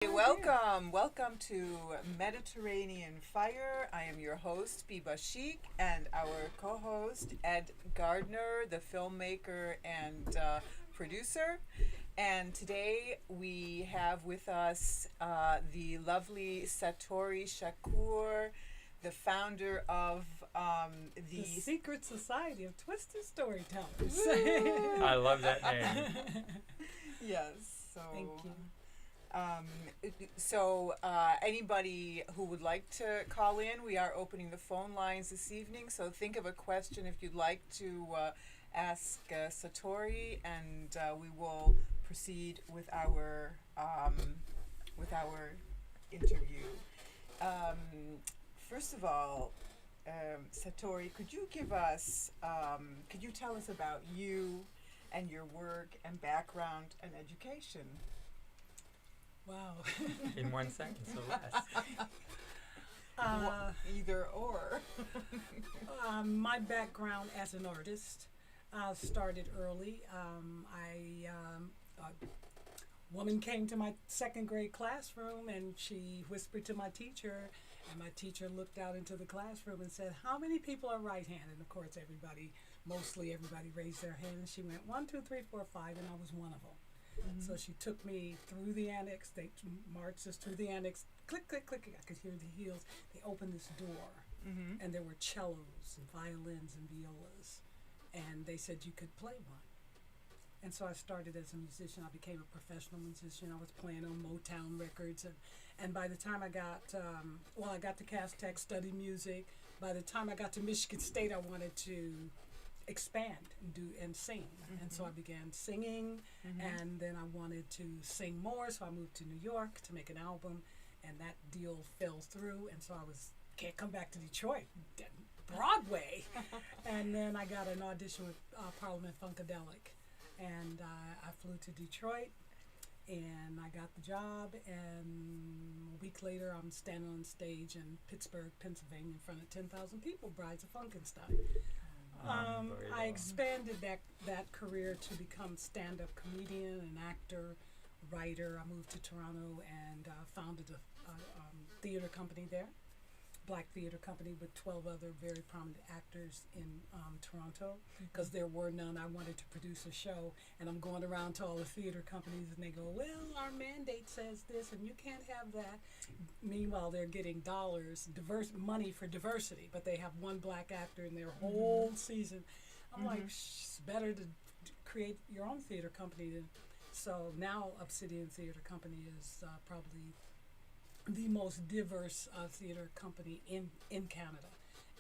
Welcome to Mediterranean Fire. I am your host, Biba Sheik, and our co host, Ed Gardner, the filmmaker and producer. And today we have with us the lovely Satori Shakur, the founder of the Secret Society of Twisted Storytellers. I love that name. Yes, so. Thank you. Anybody who would like to call in, we are opening the phone lines this evening. So think of a question if you'd like to ask Satori, and we will proceed with our interview. First of all, Satori, could you could you tell us about you and your work and background and education? Wow. In 1 sentence or less. Either or. My background as an artist started early. A woman came to my second grade classroom and she whispered to my teacher, and my teacher looked out into the classroom and said, "How many people are right-handed?" And of course, mostly everybody raised their hand. And she went 1, 2, 3, 4, 5, and I was one of them. Mm-hmm. So she took me through the annex. They marched us through the annex. Click, click, click. I could hear the heels. They opened this door, and there were cellos and violins and violas. And they said you could play one. And so I started as a musician. I became a professional musician. I was playing on Motown records. And by the time I got to Cass Tech, studied music. By the time I got to Michigan State, I wanted to expand and sing, and so I began singing, and then I wanted to sing more, so I moved to New York to make an album, and that deal fell through, and so can't come back to Detroit, Broadway, and then I got an audition with Parliament Funkadelic, and I flew to Detroit, and I got the job, and a week later I'm standing on stage in Pittsburgh, Pennsylvania, in front of 10,000 people, Brides of Funkenstein. I expanded that career to become stand-up comedian and actor, writer. I moved to Toronto and founded a theater company there, Black theater company with 12 other very prominent actors in Toronto, because there were none. I wanted to produce a show, and I'm going around to all the theater companies, and they go, "Well, our mandate says this, and you can't have that." Meanwhile, they're getting money for diversity, but they have one black actor in their whole season. I'm like, it's better to create your own theater company. So now Obsidian Theater Company is probably the most diverse theater company in Canada.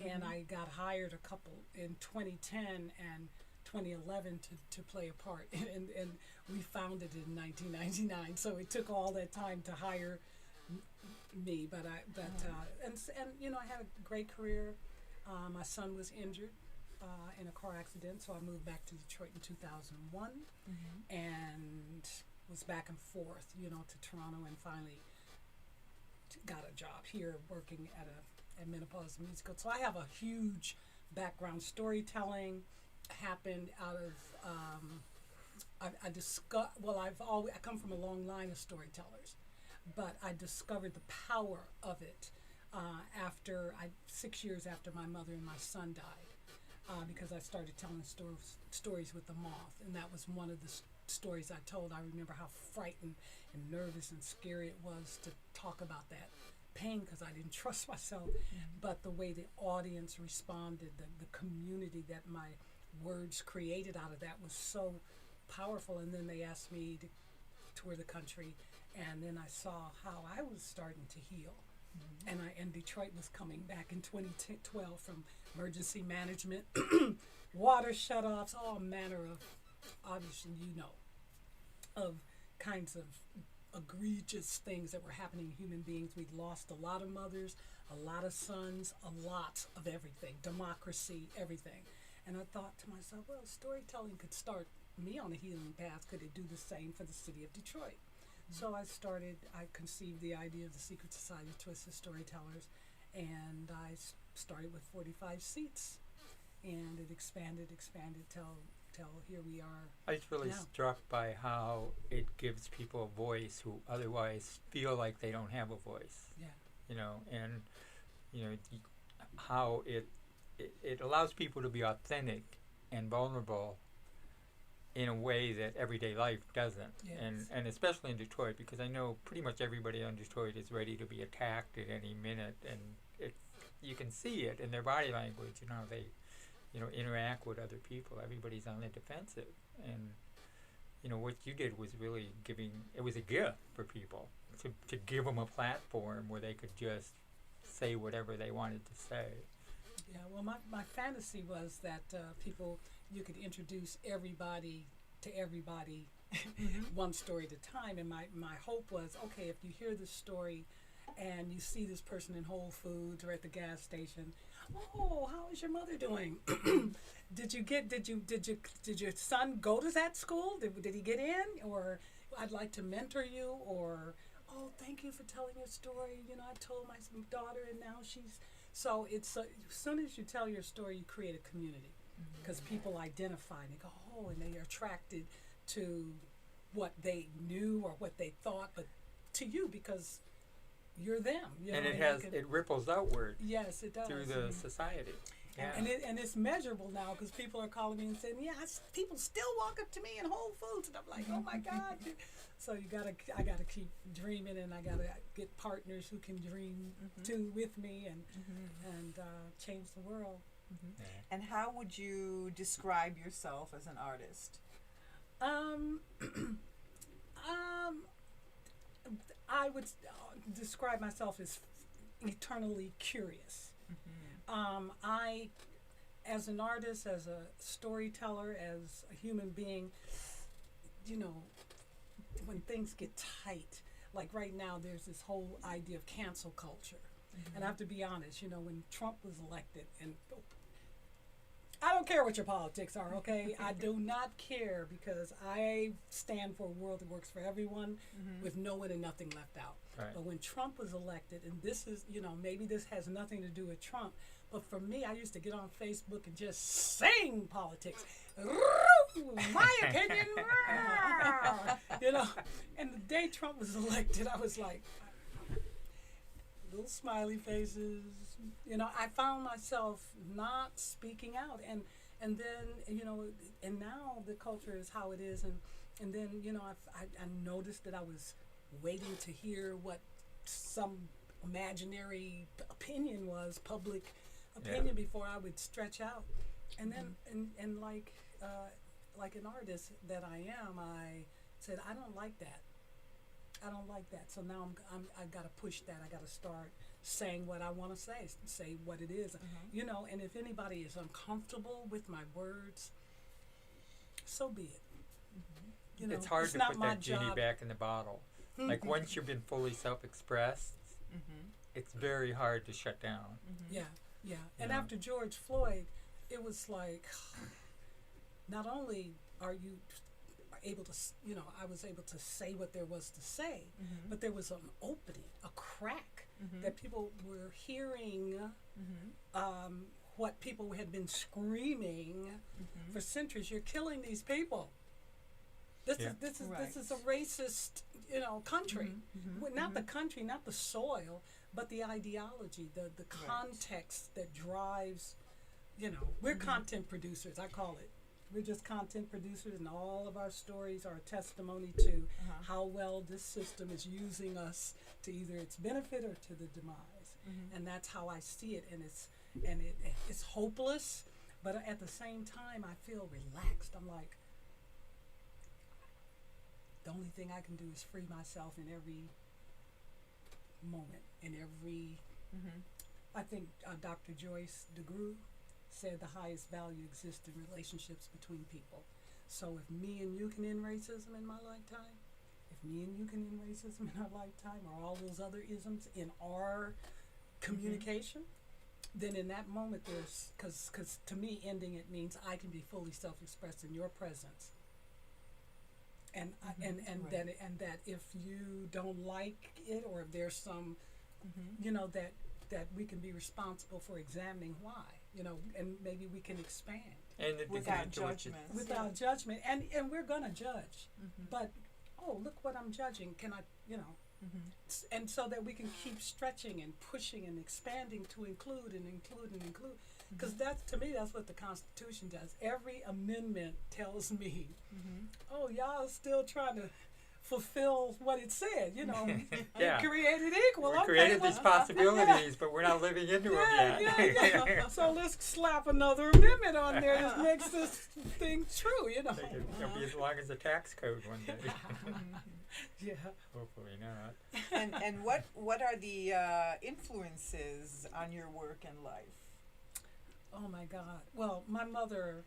And I got hired a couple in 2010 and 2011 to play a part, and we founded in 1999. So it took all that time to hire me, but I had a great career. My son was injured in a car accident, so I moved back to Detroit in 2001, and was back and forth, to Toronto, and finally got a job here working at Menopause Musical. So I have a huge background. Storytelling happened out of I come from a long line of storytellers, but I discovered the power of it after 6 years after my mother and my son died, because I started telling stories with the moth, and that was one of the stories I told. I remember how frightened and nervous and scary it was to talk about that pain, because I didn't trust myself, but the way the audience responded, the community that my words created out of that was so powerful. And then they asked me to tour the country, and then I saw how I was starting to heal, and Detroit was coming back in 2012 from emergency management, water shutoffs, all manner of, obviously, of kinds of egregious things that were happening to human beings. We'd lost a lot of mothers, a lot of sons, a lot of everything, democracy, everything. And I thought to myself, well, storytelling could start me on a healing path. Could it do the same for the city of Detroit? So I conceived the idea of the Secret Society of Twisted Storytellers, and I started with 45 seats, and it expanded till till here we are. I was really Yeah. struck by how it gives people a voice who otherwise feel like they don't have a voice. Yeah. You know, and how it allows people to be authentic and vulnerable in a way that everyday life doesn't. Yes. And especially in Detroit, because I know pretty much everybody in Detroit is ready to be attacked at any minute, and you can see it in their body language, they interact with other people. Everybody's on the defensive, and what you did was really it was a gift for people to give them a platform where they could just say whatever they wanted to say. Yeah, well, my fantasy was that you could introduce everybody to everybody one story at a time. And my hope was, okay, if you hear this story and you see this person in Whole Foods or at the gas station, oh, how is your mother doing? Did your son go to that school? Did he get in? Or I'd like to mentor you, or oh, thank you for telling your story. I told my daughter and now she's... So it's as soon as you tell your story, you create a community, because people identify and they go, oh, and they are attracted to what they knew or what they thought, but to you because you're them. And it ripples outward. Yes, it does. Through the society. Yeah. And it's measurable now, because people are calling me and saying, yeah, people still walk up to me in Whole Foods, and I'm like, oh my God. So I gotta keep dreaming, and I gotta get partners who can dream too with me, and change the world. Yeah. And how would you describe yourself as an artist? I would describe myself as eternally curious. I, as an artist, as a storyteller, as a human being, when things get tight, like right now, there's this whole idea of cancel culture. And I have to be honest, when Trump was elected, and I don't care what your politics are, okay? I do not care, because I stand for a world that works for everyone with no one and nothing left out. Right. But when Trump was elected, and this is, maybe this has nothing to do with Trump, but for me, I used to get on Facebook and just sing politics. My opinion. And the day Trump was elected, I was like, little smiley faces. I found myself not speaking out, and then and now the culture is how it is, and then I noticed that I was waiting to hear what some imaginary opinion was, public opinion, before I would stretch out, and then and like an artist that I am, I said, I don't like that. So now I got to push that. I got to start saying what I want to say what it is. And if anybody is uncomfortable with my words, so be it. It's hard it's to not put my that genie job. back in the bottle. Like once you've been fully self-expressed, it's very hard to shut down. Yeah. And Yeah. after George Floyd, it was like, not only are you able to, I was able to say what there was to say, but there was an opening, a crack, that people were hearing what people had been screaming for centuries. You're killing these people. This is a racist, country. Not the country, not the soil, but the ideology, the context that drives. We're content producers, I call it. We're just content producers, and all of our stories are a testimony to how well this system is using us to either its benefit or to the demise. And that's how I see it, and it's hopeless, but at the same time, I feel relaxed. I'm like, the only thing I can do is free myself in every moment, in every. I think Dr. Joyce DeGruy said the highest value exists in relationships between people. So if me and you can end racism in my lifetime, if me and you can end racism in our lifetime, or all those other isms in our communication, then in that moment there's, because to me ending it means I can be fully self-expressed in your presence. And that if you don't like it, or if there's some, that we can be responsible for examining why. and maybe we can expand And the Without degree to which judgment. without judgment. And we're gonna judge, Mm-hmm. but look what I'm judging. Can I, Mm-hmm. and so that we can keep stretching and pushing and expanding to include and include and include. Because that's, to me, that's what the Constitution does. Every amendment tells me, Mm-hmm. oh, y'all still trying to fulfill what it said, Yeah. created equal. we Okay, created well, these possibilities, but we're not living into them yet. yeah. So let's slap another amendment on there that makes this thing true, It'll be as long as the tax code one day. Yeah. Hopefully not. And what are the influences on your work and life? Oh my God. Well, my mother,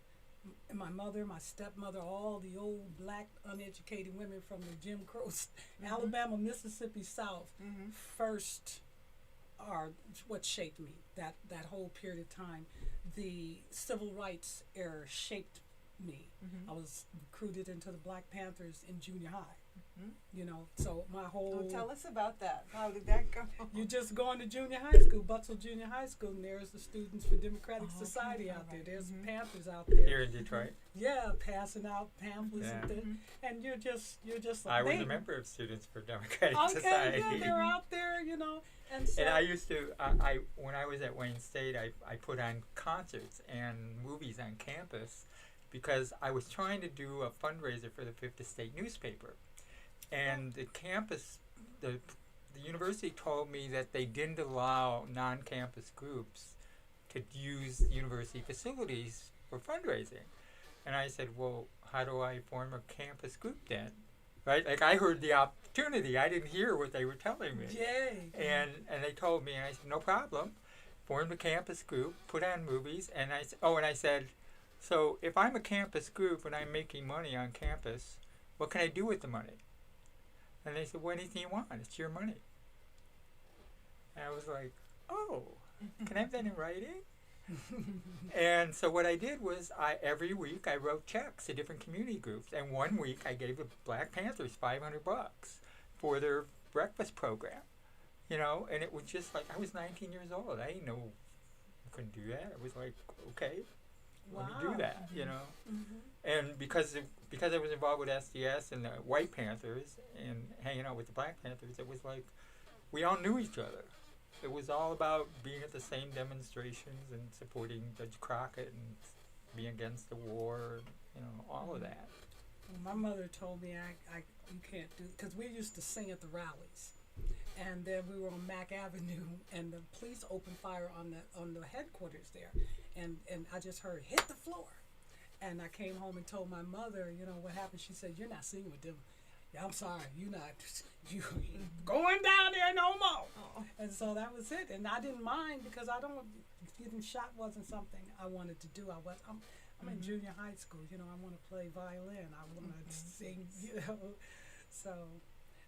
my stepmother, all the old black uneducated women from the Jim Crow, Alabama, Mississippi South, Mm-hmm. first are what shaped me. That whole period of time, the civil rights era shaped me. Mm-hmm. I was recruited into the Black Panthers in junior high. Mm-hmm. So my whole. Oh, tell us about that. How did that go? You just go into junior high school, Butzel Junior High School, and there's the Students for Democratic Oh, okay. Society out Alright. there. There's Mhm. Panthers out there. Here in Detroit, Yeah, passing out pamphlets Yeah. and things. Mhm. And you're just like I was they- a member of Students for Democratic Okay, Society. yeah, they're out there, and so And I used to, I when I was at Wayne State, I put on concerts and movies on campus because I was trying to do a fundraiser for the Fifth Estate newspaper. And the campus, the university told me that they didn't allow non-campus groups to use university facilities for fundraising. And I said, well, how do I form a campus group then? Right? Like I heard the opportunity. I didn't hear what they were telling me. yay. And they told me, and I said, no problem. Formed a campus group, put on movies, and I said, so if I'm a campus group and I'm making money on campus, what can I do with the money? And they said, well, anything you want. It's your money. And I was like, oh, can I have that in writing? And so what I did was every week I wrote checks to different community groups. And one week I gave the Black Panthers $500 for their breakfast program. And it was just like, I was 19 years old. I didn't know I couldn't do that. I was like, okay, let me do Wow. that, Mhm. And because I was involved with SDS and the White Panthers and hanging out with the Black Panthers, it was like we all knew each other. It was all about being at the same demonstrations and supporting Judge Crockett and being against the war, all of that. Well, my mother told me you can't do, because we used to sing at the rallies, and then we were on Mack Avenue, and the police opened fire on the headquarters there, and I just heard hit the floor, and I came home and told my mother, what happened. She said, "You're not singing with them. Yeah, I'm sorry, you going down there no more." Oh. And so that was it, and I didn't mind because getting shot wasn't something I wanted to do. I'm in junior high school, I want to play violin, I want to sing,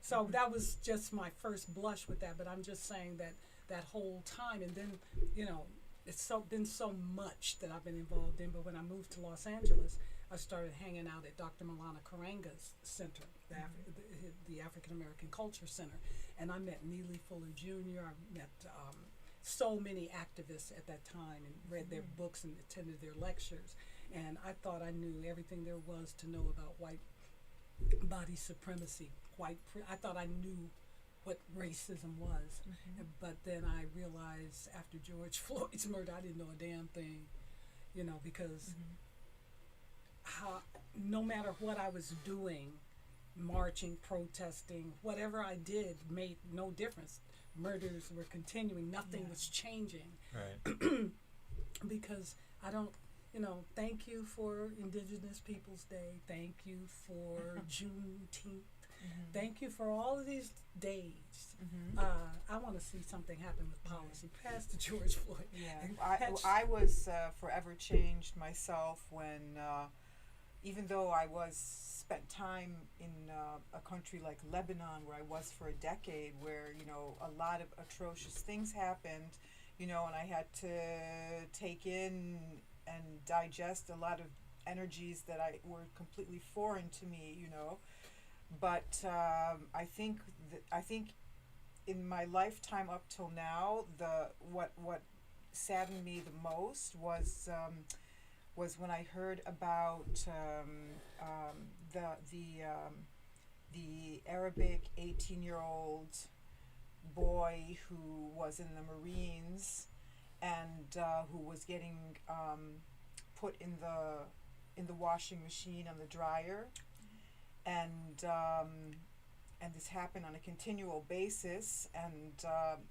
so that was just my first blush with that. But I'm just saying that whole time, and then it's been so much that I've been involved in. But when I moved to Los Angeles, I started hanging out at Dr. Milana Karanga's center, the African American Culture Center, and I met Neely Fuller Jr. I met so many activists at that time and read their books and attended their lectures. And I thought I knew everything there was to know about white body supremacy. I thought I knew what racism was. But then I realized after George Floyd's murder, I didn't know a damn thing, because no matter what I was doing, marching, protesting, whatever I did made no difference. Murders were continuing. Nothing was changing. Right. Because I don't, thank you for Indigenous Peoples Day. Thank you for Juneteenth. Thank you for all of these days. I want to see something happen with policy past the George Floyd. Yeah, I was forever changed myself when, even though I spent time in a country like Lebanon, where I was for a decade, where a lot of atrocious things happened, and I had to take in and digest a lot of energies that were completely foreign to me, But I think in my lifetime up till now, what saddened me the most was when I heard about the Arabic 18-year-old boy who was in the Marines and who was getting put in the washing machine on the dryer, and this happened on a continual basis, and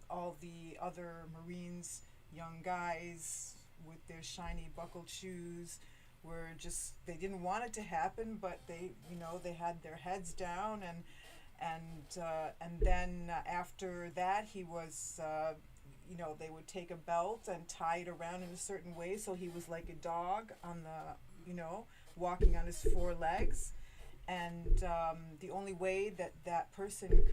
all the other Marines, young guys with their shiny buckled shoes, were just, they didn't want it to happen, but they had their heads down, and then after that he was they would take a belt and tie it around in a certain way, so he was like a dog on the walking on his four legs, and the only way that person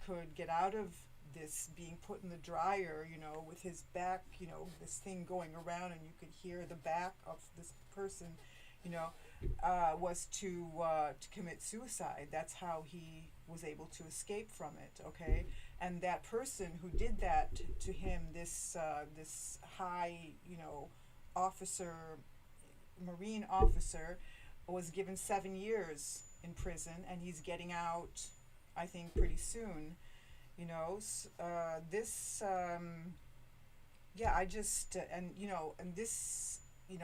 could get out of this being put in the dryer, with his back, this thing going around, and you could hear the back of this person, was to commit suicide. That's how he was able to escape from it. Okay, and that person who did that to him, this high, officer, Marine officer, was given 7 years in prison, and he's getting out, I think, pretty soon. I just and this,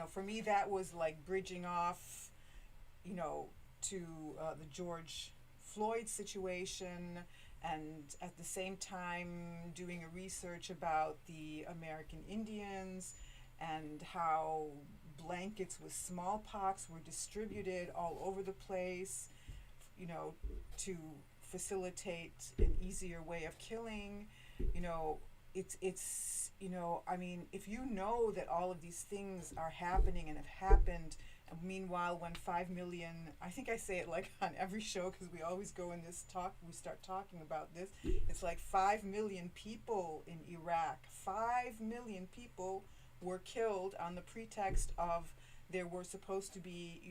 for me, that was like bridging off, to the George Floyd situation, and at the same time doing a research about the American Indians and how blankets with smallpox were distributed all over the place, to facilitate an easier way of killing. It's I mean, if you know that all of these things are happening and have happened, and meanwhile when 5 million, I think I say it like on every show because we always go in this talk, we start talking about this, it's like 5 million people in Iraq, 5 million people were killed on the pretext of there were supposed to be,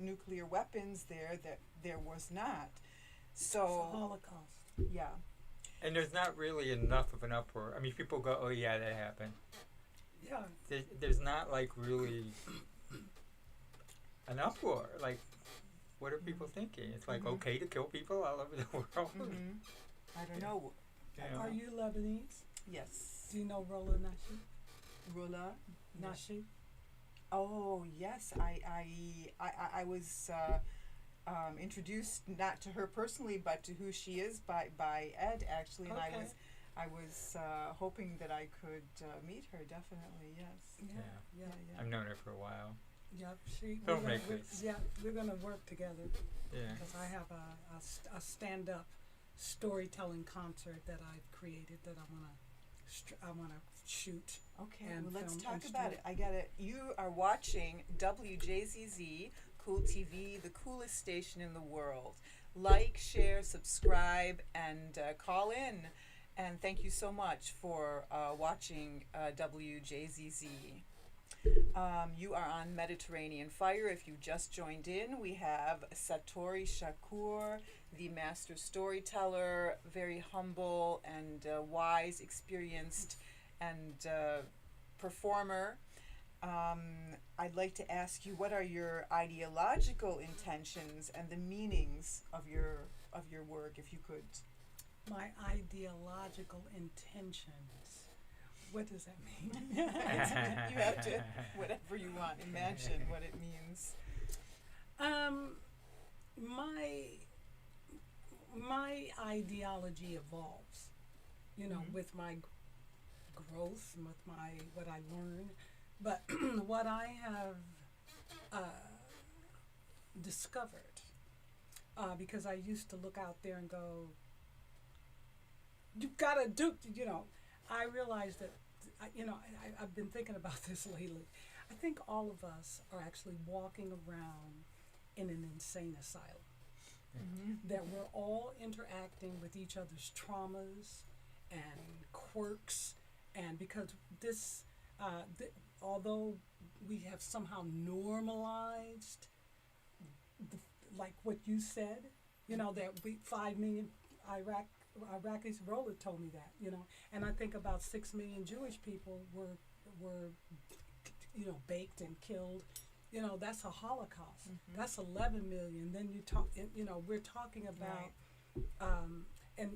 nuclear weapons there that there was not. So it's a Holocaust. Yeah. And there's not really enough of an uproar. I mean, people go, "Oh yeah, that happened." Yeah. There's not like really an uproar. Like, what are people thinking? It's like okay to kill people all over the world. I don't know. Are you Lebanese? Yes. Do you know Rola Nashi? Rola Nashi? Oh yes, I was introduced not to her personally, but to who she is by Ed actually, and Okay. I was hoping that I could meet her. Definitely, yes. Yeah. I've known her for a while. Yep. Filmmakers. We're gonna work together Yeah. because I have a stand-up storytelling concert that I've created that I wanna shoot. Okay, And well, let's film talk and about it. I got it. You are watching WJZZ Cool TV, the coolest station in the world. Like, share, subscribe, and call in. And thank you so much for watching WJZZ. You are on Mediterranean Fire. If you just joined in, we have Satori Shakur, the master storyteller, very humble and wise, experienced, and performer. I'd like to ask you, what are your ideological intentions and the meanings of your work, if you could? My ideological intentions. What does that mean? You have to, whatever you want, imagine what it means. My ideology evolves, with my growth and with what I learn. But what I have discovered, because I used to look out there and go, "You've got to do," I realized that, I've been thinking about this lately. I think all of us are actually walking around in an insane asylum. That we're all interacting with each other's traumas and quirks, and because this, although we have somehow normalized, like what you said, that we 5 million Iraqis, Rola told me that, and I think about 6 million Jewish people were were, baked and killed. That's a Holocaust. That's 11 million. Then we're talking about, and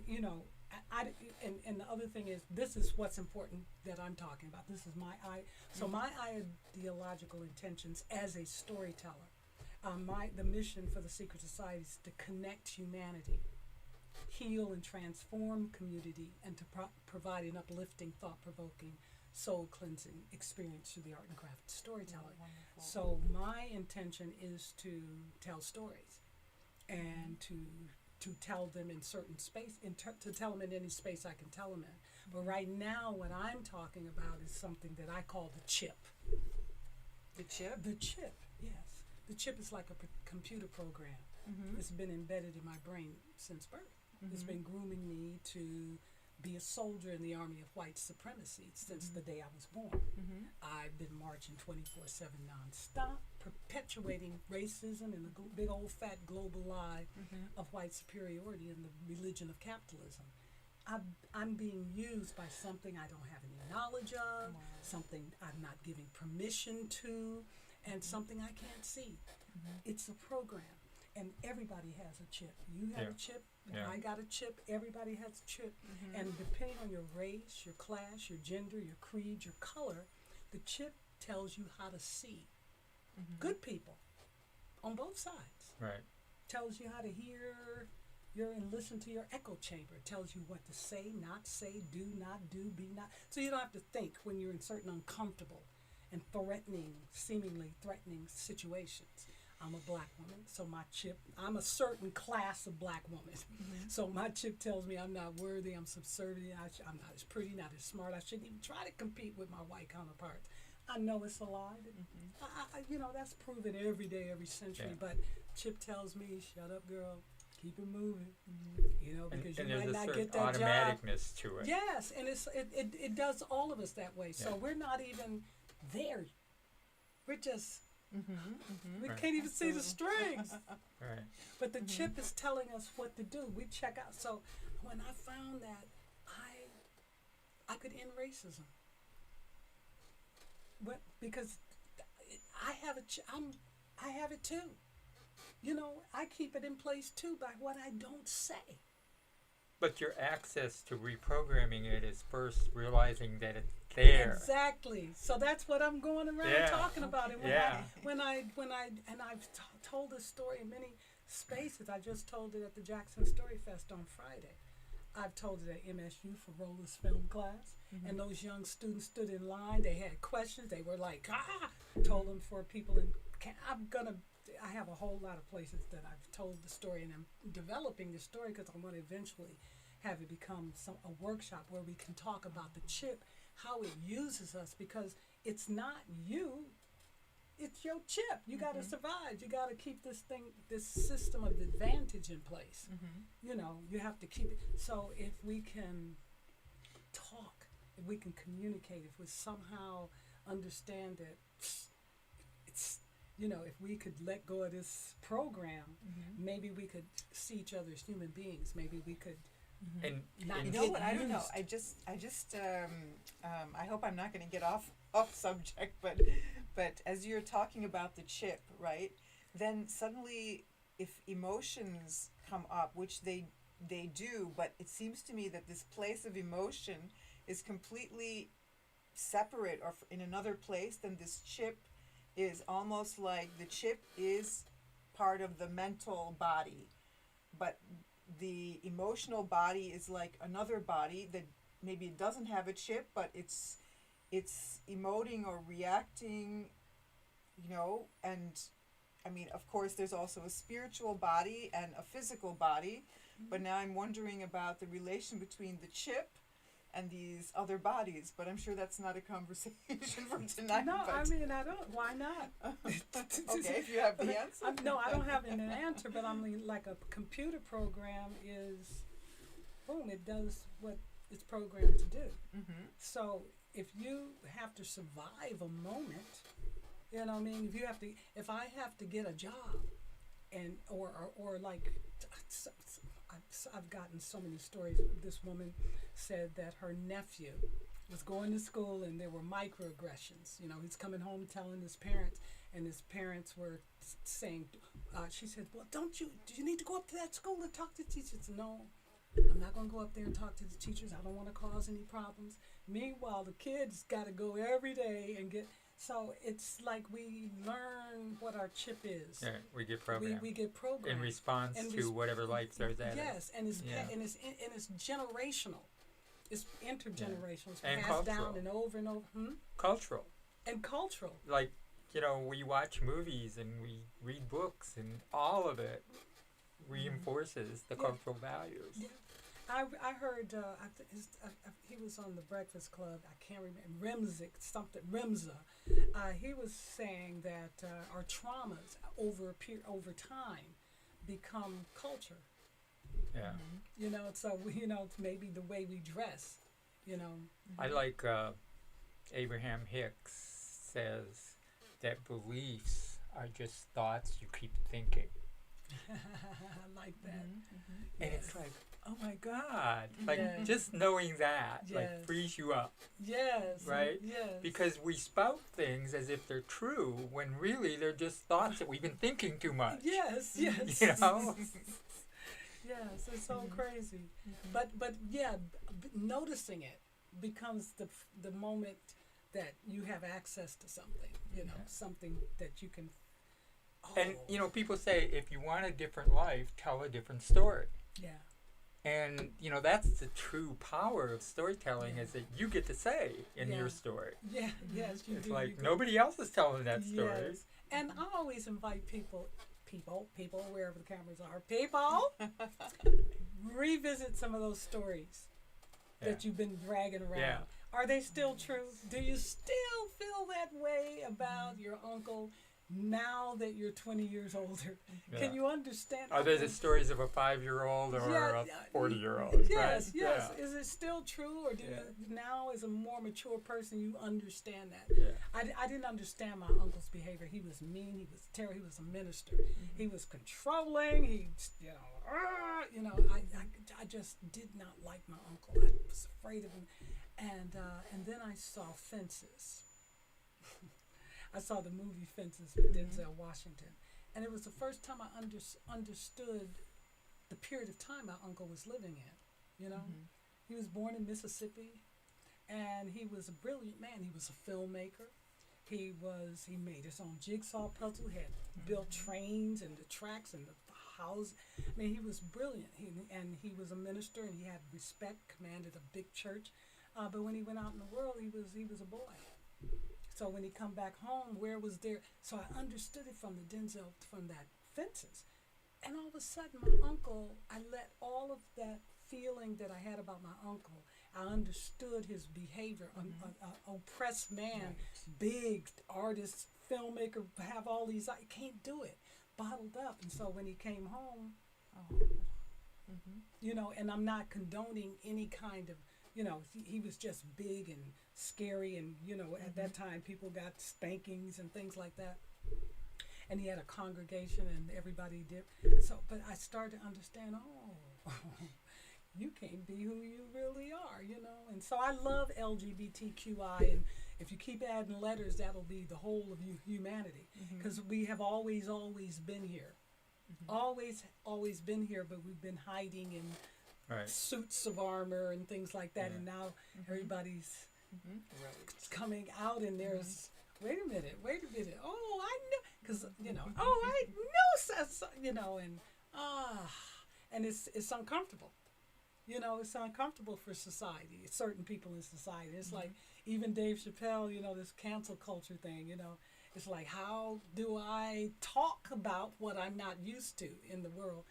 and the other thing is, this is what's important that I'm talking about. This is my ideological intentions as a storyteller. The mission for the Secret Society is to connect humanity, heal and transform community, and to provide an uplifting, thought-provoking, soul-cleansing experience through the art and craft of storytelling. So my intention is to tell stories, and to tell them in certain space, to tell them in any space I can tell them in. But right now, what I'm talking about is something that I call the chip. The chip? The chip, yes. The chip is like a computer program. It's been embedded in my brain since birth. It's been grooming me to be a soldier in the army of white supremacy since the day I was born. I've been marching 24/7 nonstop, perpetuating racism and the big old fat global lie of white superiority and the religion of capitalism. I'm being used by something I don't have any knowledge of, something I'm not giving permission to, and something I can't see. It's a program, and everybody has a chip. You have a chip, I got a chip, everybody has a chip, and depending on your race, your class, your gender, your creed, your color, the chip tells you how to see. Good people on both sides. Right. Tells you how to hear and listen to your echo chamber. It tells you what to say, not say, do, not do, be not. So you don't have to think when you're in certain uncomfortable and seemingly threatening situations. I'm a black woman, so my chip, I'm a certain class of black woman. So my chip tells me I'm not worthy, I'm subservient, I'm not as pretty, not as smart, I shouldn't even try to compete with my white counterparts. I know it's a lie. That's proven every day, every century, but chip tells me, shut up, girl, keep it moving, because you might not get that job. Automaticness to it. Yes, and it does all of us that way. So we're not even there. We're just, we can't even see the strings. Right. But the chip is telling us what to do. We check out. So when I found that I could end racism, because I have I have it too. I keep it in place too by what I don't say. But your access to reprogramming it is first realizing that it's there. Exactly. So that's what I'm going around talking about. And I've told this story in many spaces. I just told it at the Jackson Story Fest on Friday. I've told it at MSU for Rolla's film class. And those young students stood in line. They had questions. They were like, told them for people in, I have a whole lot of places that I've told the story, and I'm developing the story because I want to eventually have it become a workshop where we can talk about the chip, how it uses us, because it's not you, it's your chip. You got to survive. You got to keep this system of advantage in place. You have to keep it. So if we can talk, if we can communicate, if we somehow understand that it's, if we could let go of this program, maybe we could see each other as human beings. Maybe we could not You know what? I don't know. I just I hope I'm not going to get off subject, but as you're talking about the chip, right? Then suddenly, if emotions come up, which they do, but it seems to me that this place of emotion is completely separate or in another place, then this chip is almost like the chip is part of the mental body, but the emotional body is like another body that maybe it doesn't have a chip, but it's emoting or reacting, and I mean, of course, there's also a spiritual body and a physical body, but now I'm wondering about the relation between the chip and these other bodies, but I'm sure that's not a conversation for tonight. No, but I mean, I don't. Why not? Okay, if you have the answer. No, I don't have an answer, but I mean, like a computer program is, boom, it does what it's programmed to do. So if you have to survive a moment, if I have to get a job, and or like, I've gotten so many stories. This woman said that her nephew was going to school, and there were microaggressions. You know, he's coming home telling his parents, and his parents were saying, she said, well, do you need to go up to that school and talk to the teachers? No, I'm not going to go up there and talk to the teachers. I don't want to cause any problems. Meanwhile, the kids got to go every day and get, so it's like we learn what our chip is. Yeah, we get programmed. We get programmed. In response to whatever life throws at us. Yes, and it's, Yeah. and it's generational. It's intergenerational. It's And passed cultural. down and over and over. Cultural. And cultural. Like, you know, we watch movies and we read books, and all of it reinforces the Yeah. cultural values. Yeah. I heard he was on the Breakfast Club. I can't remember Rimza. He was saying that our traumas over time become culture. Yeah. You know, so it's maybe the way we dress. You know. I like Abraham Hicks says that beliefs are just thoughts you keep thinking. I like that. And it's like, oh my God. Like, Yeah. just knowing that, like, Yes. frees you up. Yes. Right? Yes. Because we spout things as if they're true, when really they're just thoughts that we've been thinking too much. Yes. Yes. You know? Yes, it's so crazy. But yeah, noticing it becomes the moment that you have access to something. You know, Yeah. something that you can. And, you know, people say, if you want a different life, tell a different story. Yeah. And, you know, that's the true power of storytelling, Yeah. is that you get to say in Yeah. your story. Yeah. Yes, you It's do. like you do. nobody else is telling that story. Yes. And I always invite people, wherever the cameras are, people, revisit some of those stories that you've been dragging around. Yeah. Are they still true? Do you still feel that way about your uncle now that you're 20 years older? Yeah. Can you understand? Are they the stories of a 5-year-old or Yeah, a 40-year-old? Yes, right? yes. Yeah. Is it still true, or do Yeah. you now, as a more mature person, you understand that? Yeah. I didn't understand my uncle's behavior. He was mean. He was terrible. He was a minister. He was controlling. He, I just did not like my uncle. I was afraid of him. And then I saw Fences. I saw the movie Fences with Denzel Washington. And it was the first time I understood the period of time my uncle was living in, you know. He was born in Mississippi, and he was a brilliant man. He was a filmmaker. He made his own jigsaw puzzle. He had built trains and the tracks and the house. I mean, he was brilliant. He was a minister, and he had respect, commanded a big church. But when he went out in the world, he was a boy. So when he come back home, where was there? So I understood it from that Fences. And all of a sudden, my uncle, I let all of that feeling that I had about my uncle, I understood his behavior, an oppressed man, big artist, filmmaker, have all these, I can't do it, bottled up. And so when he came home, you know, and I'm not condoning any kind of, you know, he was just big and scary, and, you know, at that time people got spankings and things like that. And he had a congregation, and everybody did. So, but I started to understand, you can't be who you really are, you know. And so I love LGBTQI, and if you keep adding letters, that'll be the whole of humanity, because we have always been here. Always been here, but we've been hiding in suits of armor and things like that, and now everybody's coming out, and there's wait a minute, oh, I know, because, you know, oh, I know, you know, and it's uncomfortable, you know. It's uncomfortable for society, certain people in society. It's like even Dave Chappelle, you know, this cancel culture thing, you know. It's like, how do I talk about what I'm not used to in the world?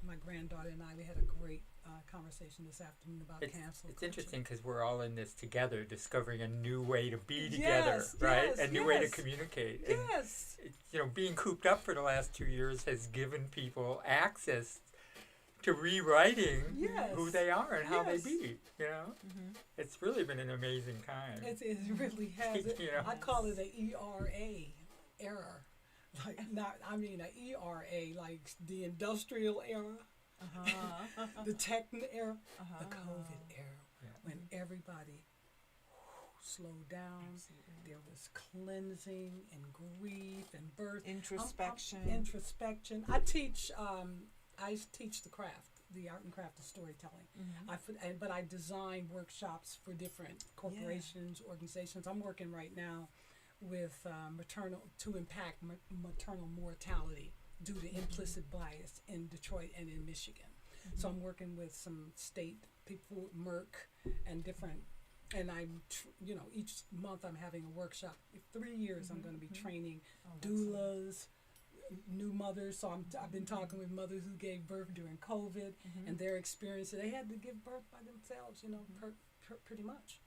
My granddaughter and I, we had a great conversation this afternoon about cancel culture. It's interesting because we're all in this together, discovering a new way to be together, right? A new way to communicate. And you know, being cooped up for the last 2 years has given people access to rewriting who they are and how they be, you know? It's really been an amazing time. It really has. You know? I call it an era. Like, not, I mean, an ERA, like the industrial era, the tech era, the COVID era, when everybody slow down. Absolutely. There was cleansing and grief and birth. Introspection. Introspection. I teach the craft, the art and craft of storytelling. But I design workshops for different corporations, organizations. I'm working right now with to impact maternal mortality due to implicit bias in Detroit and in Michigan. So I'm working with some state people, Merck, and different. And each month I'm having a workshop. 3 years I'm going to be training doulas, new mothers. So I've been talking with mothers who gave birth during COVID and their experience. They had to give birth by themselves, pretty much.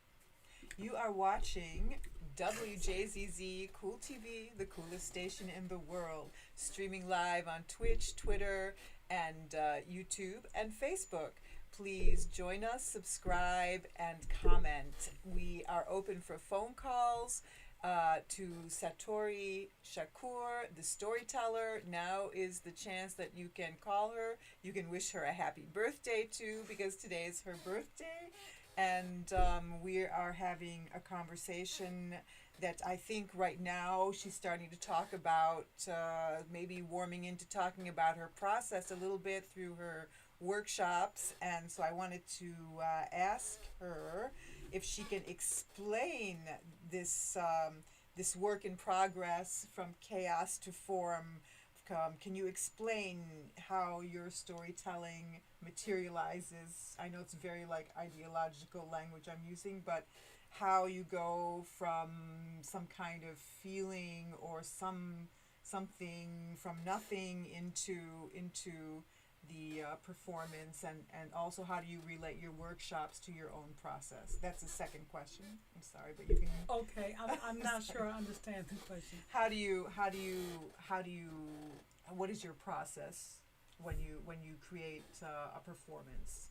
You are watching WJZZ Cool TV, the coolest station in the world, streaming live on Twitch, Twitter, and YouTube and Facebook. Please join us, subscribe, and comment. We are open for phone calls to Satori Shakur, the storyteller. Now is the chance that you can call her. You can wish her a happy birthday too, because today is her birthday. And we are having a conversation that I think right now she's starting to talk about, maybe warming into talking about her process a little bit through her workshops. And so I wanted to ask her if she can explain this this work in progress from chaos to form. Can you explain how your storytelling materializes? I know it's very ideological language I'm using, but how you go from some kind of feeling or something from nothing into the performance, and also how do you relate your workshops to your own process? That's the second question. I'm sorry, but you can. Okay, I'm not sure I understand the question. What is your process when you create a performance?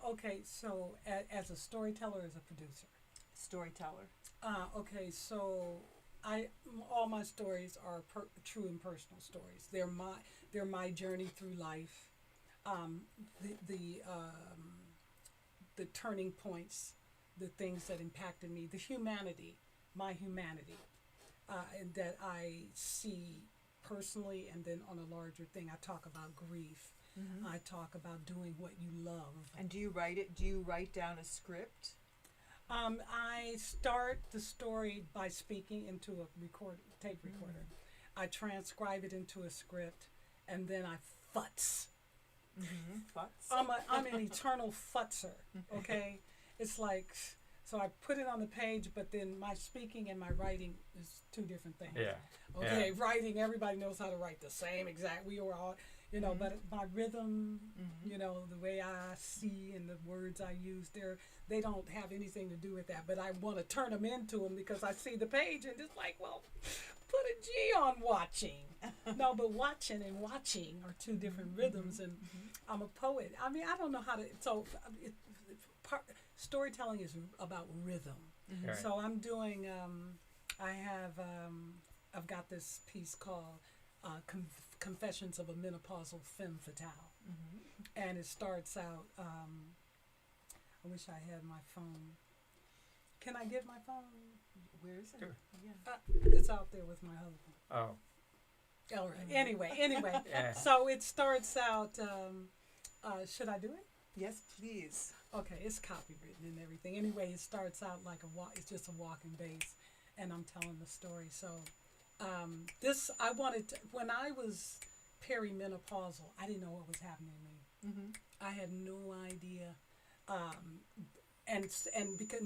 Okay, so as a storyteller, as a producer. Storyteller. Okay, so all my stories are true and personal stories. They're my journey through life. The turning points, the things that impacted me, my humanity, and that I see personally, and then on a larger thing, I talk about grief. I talk about doing what you love. And do you write it? Do you write down a script? I start the story by speaking into a tape recorder. I transcribe it into a script, and then I futz. Futz? I'm an eternal futzer, okay? It's like, so I put it on the page, but then my speaking and my writing is two different things. Yeah. Okay, Yeah. writing, everybody knows how to write the same exact, we were all, but my rhythm, the way I see and the words I use, they don't have anything to do with that, but I want to turn them into them because I see the page and it's like, well, put a G on watching. No, but watching and watching are two different rhythms, and I'm a poet. I mean, I don't know how to, storytelling is about rhythm. Right. So I'm doing, I've got this piece called Confessions of a Menopausal Femme Fatale. And it starts out, I wish I had my phone. Can I get my phone? Where is it? Sure. Yeah. It's out there with my husband. Oh. All right. Anyway. Yeah. So it starts out, should I do it? Yes, please. Okay, it's copywritten and everything. Anyway, it starts out like it's just a walking bass, and I'm telling the story. So when I was perimenopausal, I didn't know what was happening to me. I had no idea. And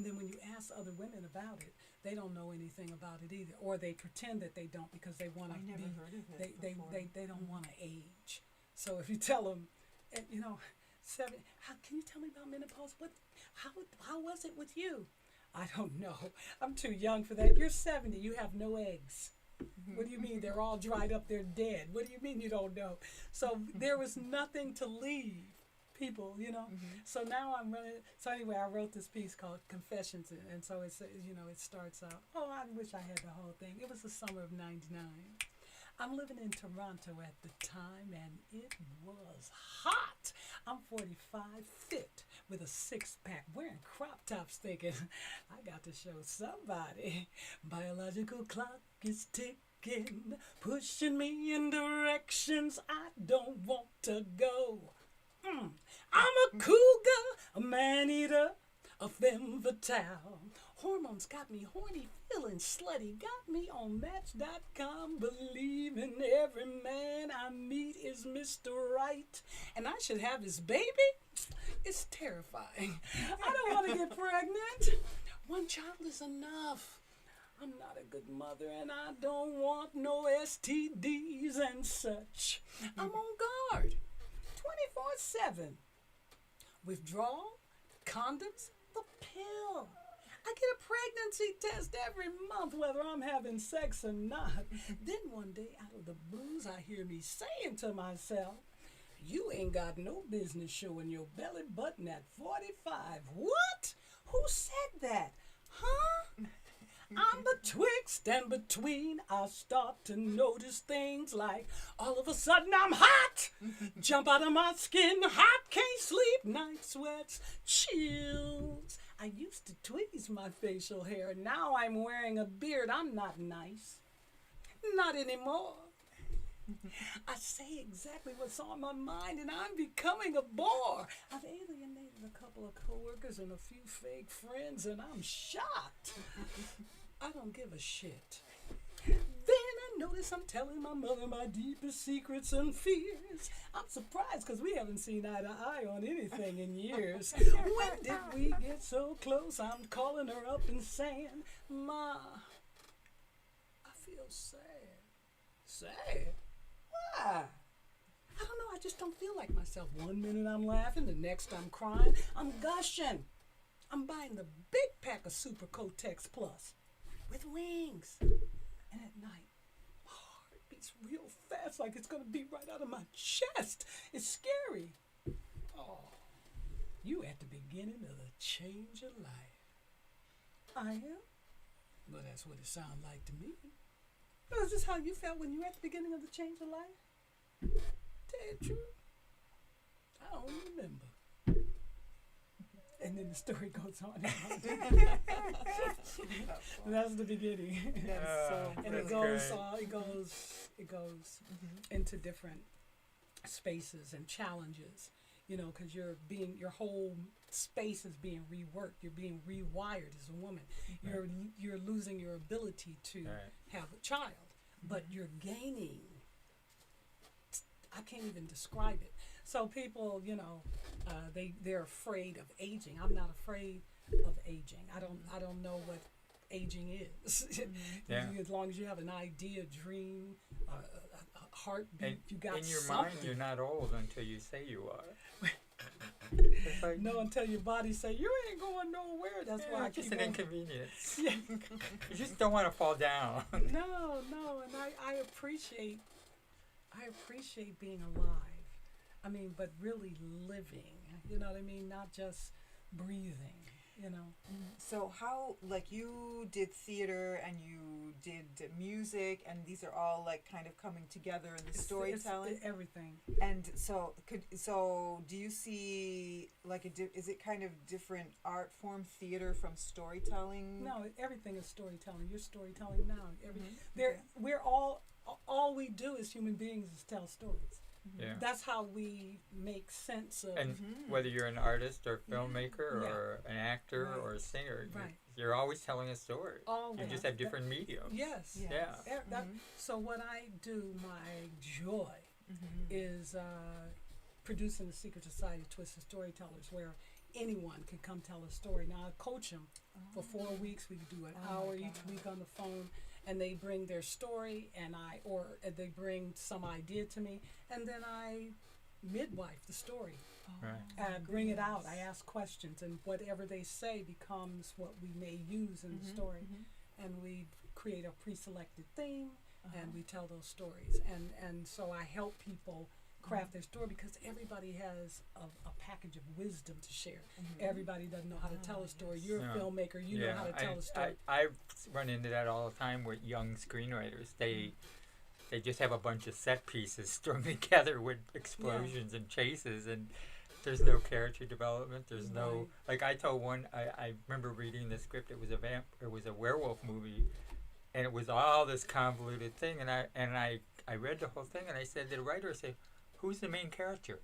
then when you ask other women about it, they don't know anything about it either, or they pretend that they don't because they want to. I never heard of it before. They don't want to age. So if you tell them, can you tell me about menopause? How was it with you? I don't know. I'm too young for that. You're 70. You have no eggs. What do you mean? They're all dried up. They're dead. What do you mean you don't know? So there was nothing to leave people, So now I'm running. So anyway, I wrote this piece called Confessions, and so it's it starts out. Oh, I wish I had the whole thing. It was the summer of '99. I'm living in Toronto at the time, and it was hot. I'm 45, fit, with a six-pack, wearing crop tops, thinking, I got to show somebody. Biological clock is ticking, pushing me in directions I don't want to go. I'm a cougar, a man-eater, a femme fatale. Hormones got me horny, feeling slutty, got me on Match.com, believing every man I meet is Mr. Right, and I should have his baby? It's terrifying. I don't want to get pregnant. One child is enough. I'm not a good mother, and I don't want no STDs and such. I'm on guard 24/7. Withdrawal, condoms, the pill. I get a pregnancy test every month whether I'm having sex or not. Then one day out of the blues I hear me saying to myself, you ain't got no business showing your belly button at 45. What? Who said that? Huh? I'm betwixt and between. I start to notice things like all of a sudden I'm hot. Jump out of my skin, hot, can't sleep, night sweats, chills. I used to tweeze my facial hair. Now I'm wearing a beard. I'm not nice. Not anymore. I say exactly what's on my mind, and I'm becoming a bore. I've alienated a couple of coworkers and a few fake friends, and I'm shocked. I don't give a shit. Then I notice I'm telling my mother my deepest secrets and fears. I'm surprised because we haven't seen eye to eye on anything in years. When did we get so close? I'm calling her up and saying, Ma, I feel sad. Sad? Why? I don't know, I just don't feel like myself. One minute I'm laughing, the next I'm crying. I'm gushing. I'm buying the big pack of Super Kotex Plus with wings. And at night, my heart beats real fast like it's going to be right out of my chest. It's scary. Oh, you at the beginning of the change of life. I am? Well, that's what it sounds like to me. Well, is this how you felt when you were at the beginning of the change of life? Tell you the truth, I don't remember. And then the story goes on. That's the beginning. And it goes into different spaces and challenges, you know, because your whole space is being reworked. You're being rewired as a woman. You're losing your ability to have a child, but you're gaining. I can't even describe it. So people, you know, they're afraid of aging. I'm not afraid of aging. I don't know what aging is. As long as you have an idea, dream, a heartbeat, And you got in your something. mind, you're not old until you say you are. It's like, No, until your body say you ain't going nowhere. That's why I it's just keep an on. inconvenience. Yeah. You just don't want to fall down. No, and I appreciate being alive. I mean, but really living, you know what I mean? Not just breathing, you know? So how, like, you did theater and you did music, and these are all, like, kind of coming together in the storytelling? It's everything. And so, do you see, like, is it kind of different art form, theater from storytelling? No, everything is storytelling. You're storytelling now. We're all we do as human beings is tell stories. Yeah. That's how we make sense of. And whether you're an artist or filmmaker or an actor or a singer, you're always telling a story. Always. You just have different mediums. Yes. Yeah. So what I do, my joy, is producing the Secret Society of Twisted Storytellers, where anyone can come tell a story. Now I coach them for 4 weeks. We do an hour each week on the phone, and they bring their story, and they bring some idea to me, and then I midwife the story. Bring it out. I ask questions, and whatever they say becomes what we may use in the story, and we create a pre-selected theme, and we tell those stories, and so I help people craft their story, because everybody has a package of wisdom to share. Everybody doesn't know how to tell a story. You're a filmmaker, you know how to tell a story. I run into that all the time with young screenwriters. They just have a bunch of set pieces strung together with explosions and chases, and There's no character development. There's no Right. like I told one. I remember reading the script. It was It was a werewolf movie, and it was all this convoluted thing. And I read the whole thing, and I said to the writer, I said, "Who's the main character?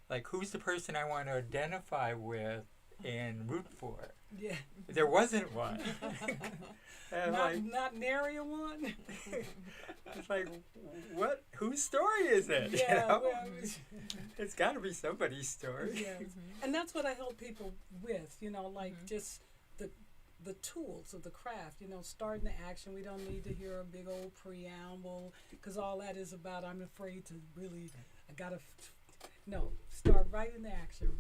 Like, who's the person I want to identify with and root for?" Yeah. There wasn't one. And Not nary a one. it's like, what? Whose story is it? You Yeah. know? Well, It's got to be somebody's story. yes. And that's what I help people with, like just the tools of the craft, starting the action. We don't need to hear a big old preamble because all that is about, I'm afraid to really, no, start right in the action,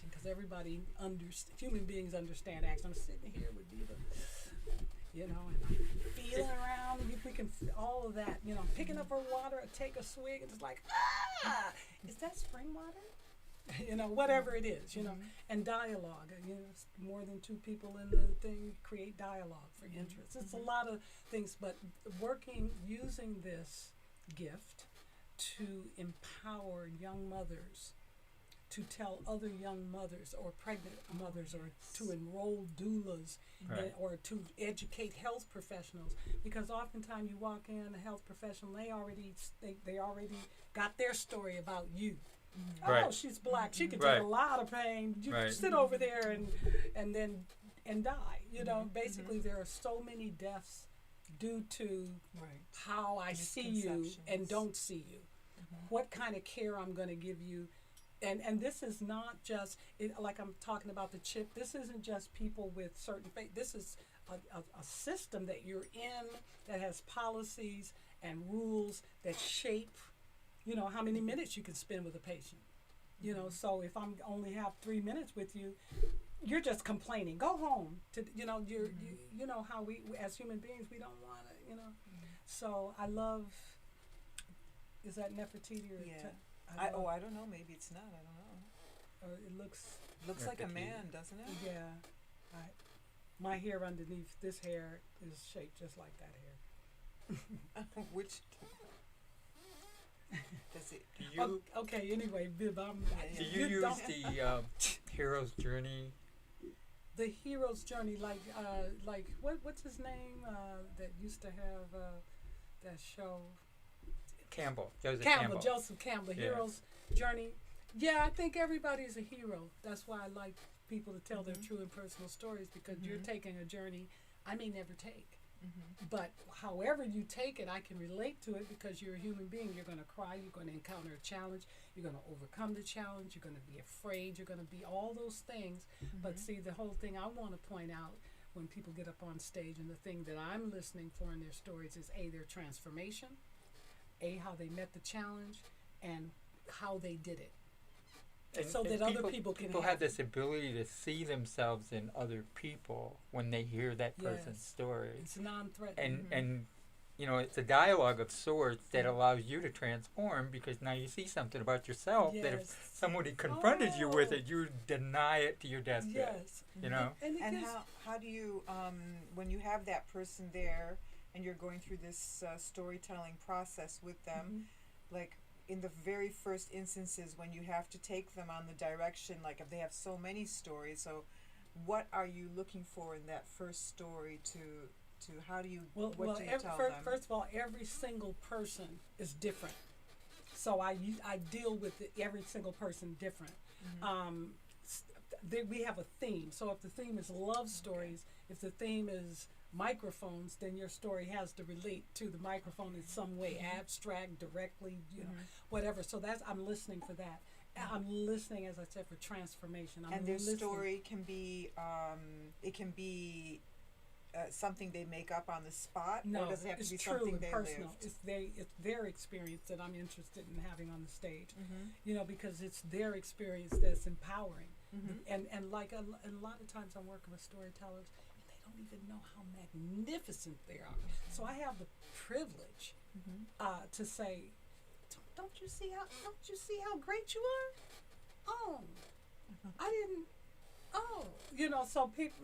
because everybody, human beings understand action. I'm sitting here with Diva, and I'm feeling around. If we can, all of that, picking up her water, take a swig, and it's like, is that spring water? Whatever it is, and dialogue, more than two people in the thing create dialogue for interest. It's a lot of things, but using this gift to empower young mothers, to tell other young mothers or pregnant mothers, or to enroll doulas, Right. or to educate health professionals, because oftentimes you walk in a health professional, they already got their story about you. Oh, Right. she's black. She can Right. take a lot of pain. You Right. sit over there and die. Basically, there are so many deaths due to Right. how I see you and Misconceptions. don't see you. What kind of care I'm going to give you. And this is not just, like I'm talking about the chip, this isn't just people with certain faith. This is a system that you're in that has policies and rules that shape how many minutes you can spend with a patient. So if I'm only have 3 minutes with you, you're just complaining. Go home. You know how we as human beings, we don't want to. So I love. Is that Nefertiti or? Yeah. I I don't know. Maybe it's not. I don't know. Or it looks. Looks like a Nefertiti. man, doesn't it? Yeah. My hair underneath this hair is shaped just like that hair. Which does it? Do you Okay. Anyway, Bib, do you use the hero's journey? the hero's journey, like what's his name that used to have that show? Joseph Campbell, Yeah. hero's journey. Yeah, I think everybody's a hero. That's why I like people to tell their true and personal stories, because you're taking a journey I may never take. But however you take it, I can relate to it, because you're a human being. You're going to cry. You're going to encounter a challenge. You're going to overcome the challenge. You're going to be afraid. You're going to be all those things. But see, the whole thing I want to point out when people get up on stage, and the thing that I'm listening for in their stories is A, their transformation, A, how they met the challenge, and how they did it. So that other people can People have have this ability to see themselves in other people when they hear that person's Yes. story. It's non-threatening. And it's a dialogue of sorts that allows you to transform, because now you see something about yourself that if Yes. somebody confronted you with Oh. it, you deny it to your deathbed. Yes. You know? And it And gives, how do you when you have that person there and you're going through this storytelling process with them, like in the very first instances when you have to take them on the direction, like if they have so many stories, so what are you looking for in that first story to how do you well, what do you tell them? first of all, every single person is different. So I deal with every single person different. We have a theme. So if the theme is love stories, if the theme is microphones, then your story has to relate to the microphone in some way, abstract, directly, whatever. So I'm listening for that. I'm listening, as I said, for transformation. And their listening. story can be something they make up on the spot, No, or does it have it's to be true something and they personal. lived? It's their experience that I'm interested in having on the stage. Because it's their experience that's empowering. And like a lot of times I'm working with storytellers, and they don't even know how magnificent they are. So I have the privilege to say, don't you see how great you are? Oh, I didn't. Oh, so people,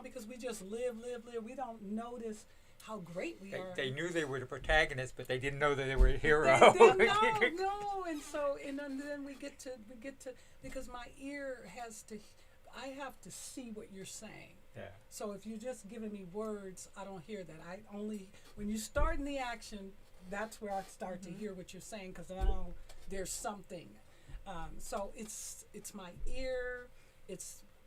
because we just live. We don't notice how great we are. They knew they were the protagonist, but they didn't know that they were a hero. No, and so and then we get to because my ear I have to see what you're saying. Yeah. So if you're just giving me words, I don't hear that. I only when you start in the action, that's where I start to hear what you're saying because now there's something. So it's my ear.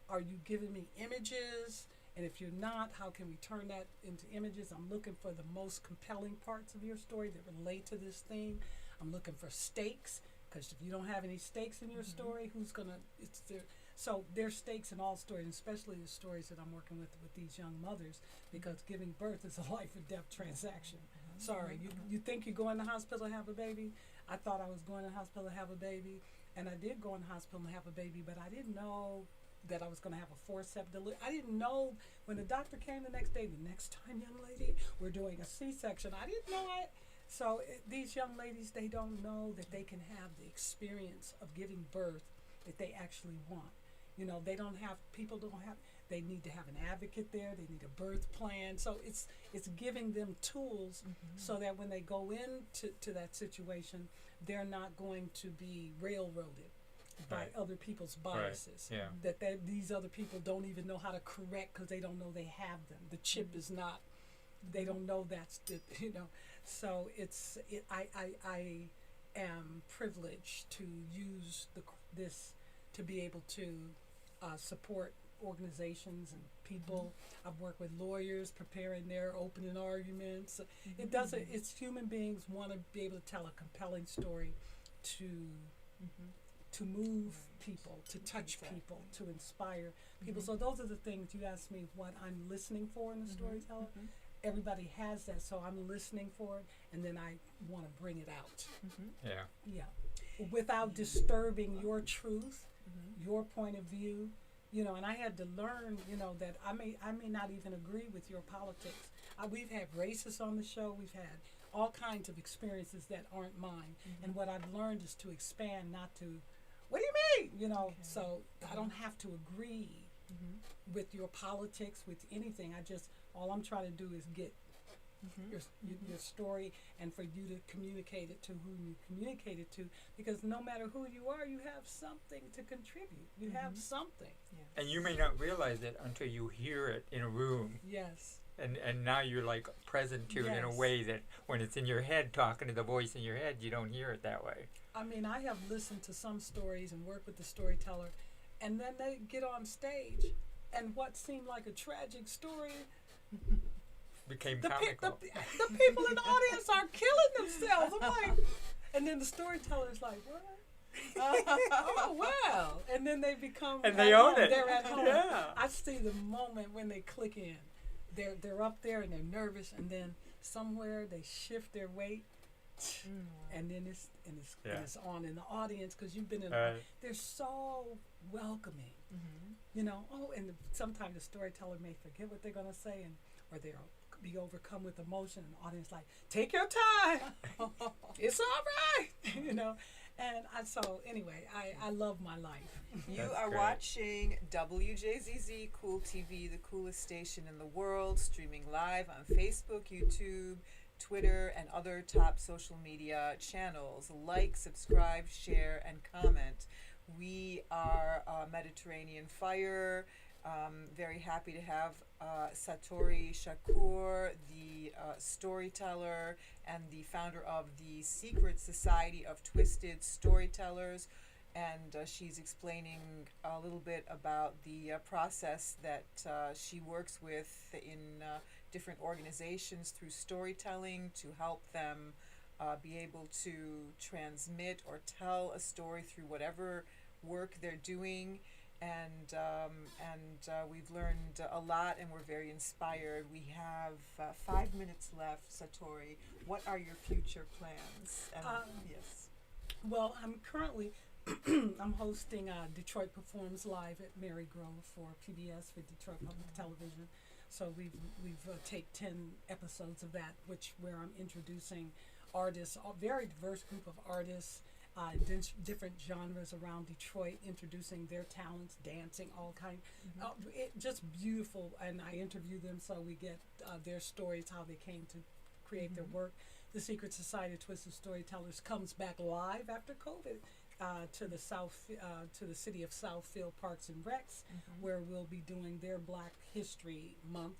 Are you giving me images? And if you're not, how can we turn that into images? I'm looking for the most compelling parts of your story that relate to this thing. I'm looking for stakes, because if you don't have any stakes in your story, who's going to, so there's stakes in all stories, especially the stories that I'm working with these young mothers, because giving birth is a life or death transaction. Sorry, you think you go in the hospital to have a baby? I thought I was going to the hospital to have a baby, and I did go in the hospital to have a baby, but I didn't know that I was going to have a forceps delivery. I didn't know when the doctor came the next day, the next time, young lady, we're doing a C-section. I didn't know it. So these young ladies, they don't know that they can have the experience of giving birth that they actually want. You know, they need to have an advocate there. They need a birth plan. So it's giving them tools so that when they go into that situation, they're not going to be railroaded by other people's biases. Right. Yeah. That these other people don't even know how to correct because they don't know they have them. The chip is not, they don't know that's the, you know. So I am privileged to use this to be able to support organizations and people. I've worked with lawyers preparing their opening arguments. It doesn't, it's human beings want to be able to tell a compelling story to move people, to touch people, to inspire people. So those are the things you asked me what I'm listening for in the storyteller. Everybody has that, so I'm listening for it, and then I want to bring it out. Yeah. Without disturbing your truth, your point of view, you know. And I had to learn, you know, that I may not even agree with your politics. We've had racists on the show. We've had all kinds of experiences that aren't mine. And what I've learned is to expand, not to, what do you mean? You know, so I don't have to agree with your politics, with anything. All I'm trying to do is get your story, and for you to communicate it to who you communicate it to, because no matter who you are, you have something to contribute. You have something. Yeah. And you may not realize it until you hear it in a room. Yes. And now you're like present to it in a way that when it's in your head, talking to the voice in your head, you don't hear it that way. I mean, I have listened to some stories and worked with the storyteller, and then they get on stage, and what seemed like a tragic story became comical. The people in the audience are killing themselves. I'm like, and then the storyteller's like, what? Oh, wow. And then they become, and they own it. They're at home. Yeah. I see the moment when they click in. They're up there and they're nervous, and then somewhere they shift their weight, and then it's on in the audience, because you've been in. They're so welcoming, you know. Oh, and sometimes the storyteller may forget what they're gonna say, or they'll be overcome with emotion, and the audience like, take your time, it's all right, you know. And so anyway, I love my life. You That's are great. Watching WJZZ Cool TV, the coolest station in the world, streaming live on Facebook, YouTube, Twitter, and other top social media channels. Like, subscribe, share, and comment. We are Mediterranean Fire. Very happy to have Satori Shakur, the storyteller and the founder of the Secret Society of Twisted Storytellers. And she's explaining a little bit about the process that she works with in different organizations through storytelling to help them be able to transmit or tell a story through whatever work they're doing. And we've learned a lot, and we're very inspired. We have 5 minutes left. Satori, what are your future plans? And yes. Well, I'm currently I'm hosting Detroit Performs Live at Mary Grove for PBS, for Detroit Public Television. So we've taped 10 episodes of that, where I'm introducing artists, a very diverse group of artists, different genres around Detroit, introducing their talents, dancing, all kind. Just beautiful. And I interview them so we get their stories, how they came to create their work. The Secret Society of Twisted Storytellers comes back live after COVID to the city of Southfield Parks and Recs, where we'll be doing their Black History Month,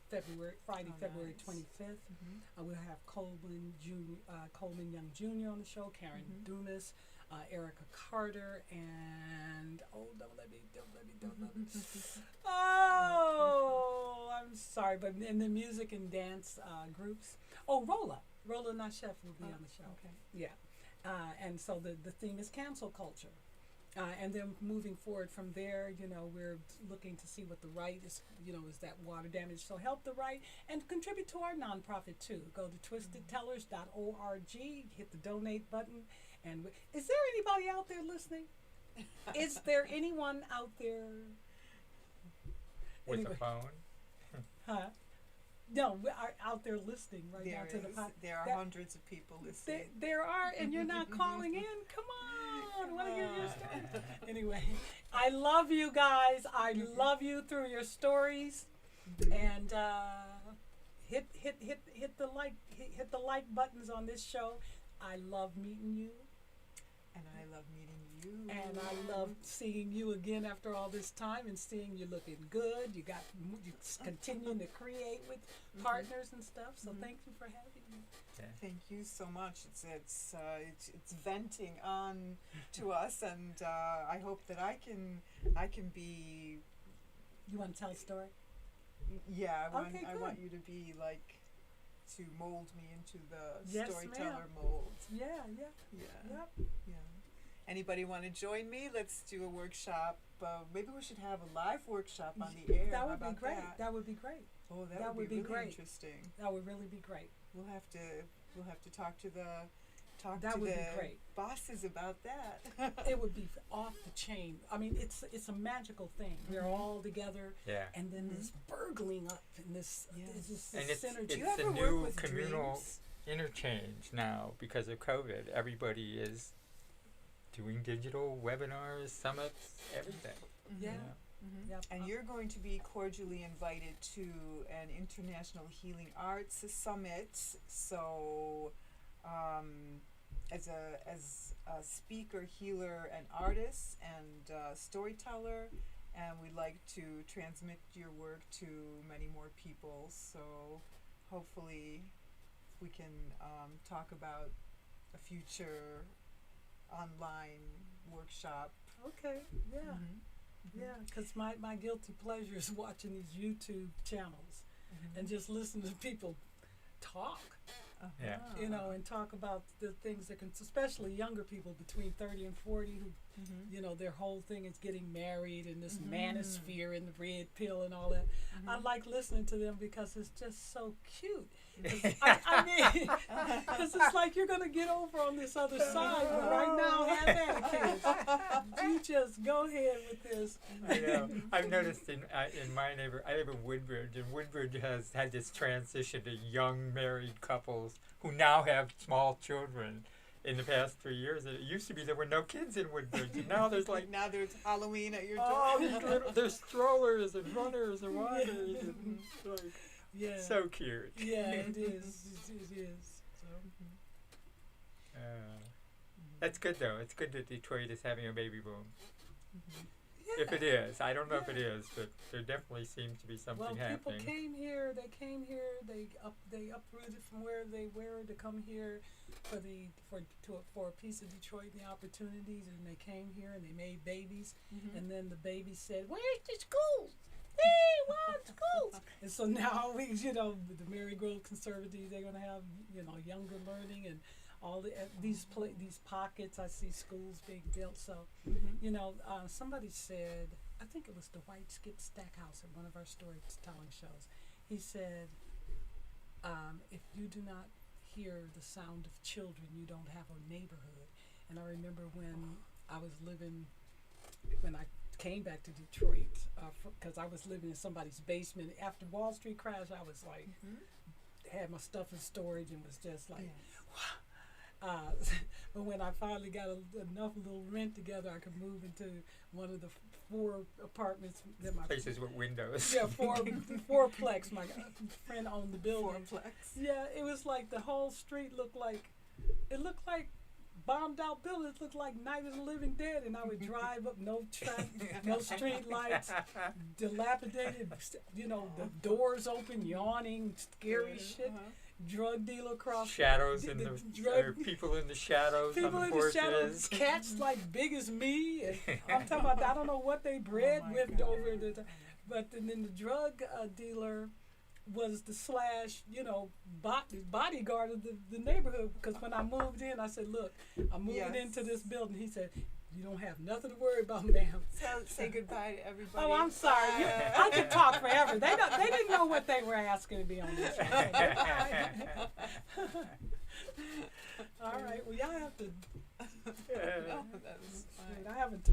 Friday, February 25th. We'll have Coleman Young Jr. on the show, Karen Dumas, Erica Carter, and don't let me. Oh, I'm sorry, but in the music and dance groups. Oh, Rolla Nashef will be on the show. Okay. Yeah. And so the theme is cancel culture. And then moving forward from there, we're looking to see what the right is, is that water damage. So help the right and contribute to our nonprofit too. Go to twistedtellers.org, hit the donate button. And is there anybody out there listening? Is there anyone out there? With a phone? Huh? No, we are out there listening right now to the podcast. There are hundreds of people listening. There are, and you're not calling in. Come on, want to hear your story? Anyway, I love you guys. I love you through your stories, and hit the like buttons on this show. I love meeting you. And I love meeting you. And I love seeing you again after all this time and seeing you looking good. You continuing to create with partners and stuff. So thank you for having me. Yeah. Thank you so much. It's venting on to us, and I hope that I can be. You want to tell a story? Yeah, Okay, I good. want you to be like, to mold me into the Yes, storyteller ma'am. mold. Yeah. Yeah. Yep. Yeah. Anybody want to join me? Let's do a workshop. Maybe we should have a live workshop on the air. That How would be about great. That? That would be great. Oh, that that would would be be really great. interesting. That would really be great. We'll have to talk to the That would be great. bosses about that. It would be off the chain. I mean, it's a magical thing. We're all together, Yeah. and then this burgling up and this Yes. this And synergy. Do you it's ever a work new with communal dreams? interchange now because of COVID. Everybody is doing digital webinars, summits, everything. Yeah. Mm-hmm. Yep. And you're going to be cordially invited to an International Healing Arts Summit. So, as a speaker, healer, and artist, and storyteller, and we'd like to transmit your work to many more people. So, hopefully, we can talk about a future online workshop. Okay. Yeah. Yeah. Because my guilty pleasure is watching these YouTube channels and just listen to people talk. Yeah. And talk about the things that can, especially younger people between 30 and 40 who, their whole thing is getting married and this manosphere and the red pill and all that. I like listening to them because it's just so cute. I mean, because it's like you're going to get over on this other side, but right now, have at it, kids. You just go ahead with this. I know. I've noticed in my neighborhood, I live in Woodbridge, and Woodbridge has had this transition to young married couples who now have small children. In the past 3 years, it used to be there were no kids in Woodbridge, and now there's like now there's Halloween at your door. oh, there's strollers and runners and walkers, and like Yeah. so cute. Yeah, it is. It is. So. That's good though. It's good that Detroit is having a baby boom. Yeah. If it is, I don't know if it is, but there definitely seems to be something happening. People came here. They came here. They uprooted from where they were to come here for a piece of Detroit and the opportunities, and they came here and they made babies, and then the babies said, "Where's the schools? We want schools." And so now the Marygrove Conservatives, they're gonna have younger learning and all these pockets. I see schools being built. So somebody said, I think it was the White Skip Stackhouse at one of our storytelling shows. He said, if you do not hear the sound of children, you don't have a neighborhood. And I remember when I came back to Detroit, because I was living in somebody's basement after Wall Street crash. I was like, had my stuff in storage and was just like, wow. But when I finally got enough little rent together, I could move into one of the 4 apartments that my Places with windows. yeah, fourplex. My friend owned the building. Fourplex. Yeah, it was like the whole street looked like bombed out buildings. It looked like Night of the Living Dead. And I would drive up, no street lights, dilapidated. You know, the doors open, yawning, scary shit. Drug dealer across Shadows in the people in the shadows on people the in the porches. shadows, cats like big as me. And I'm talking about, I don't know what they bred my with God. over the, but then the drug dealer was the bodyguard of the neighborhood. Because when I moved in, I said, look, I'm moving into this building. He said, you don't have nothing to worry about, ma'am. So say goodbye to everybody. Oh, I'm sorry. I could talk forever. They didn't know what they were asking to be on this show. All right. Well, y'all have to. No, that was fine. I haven't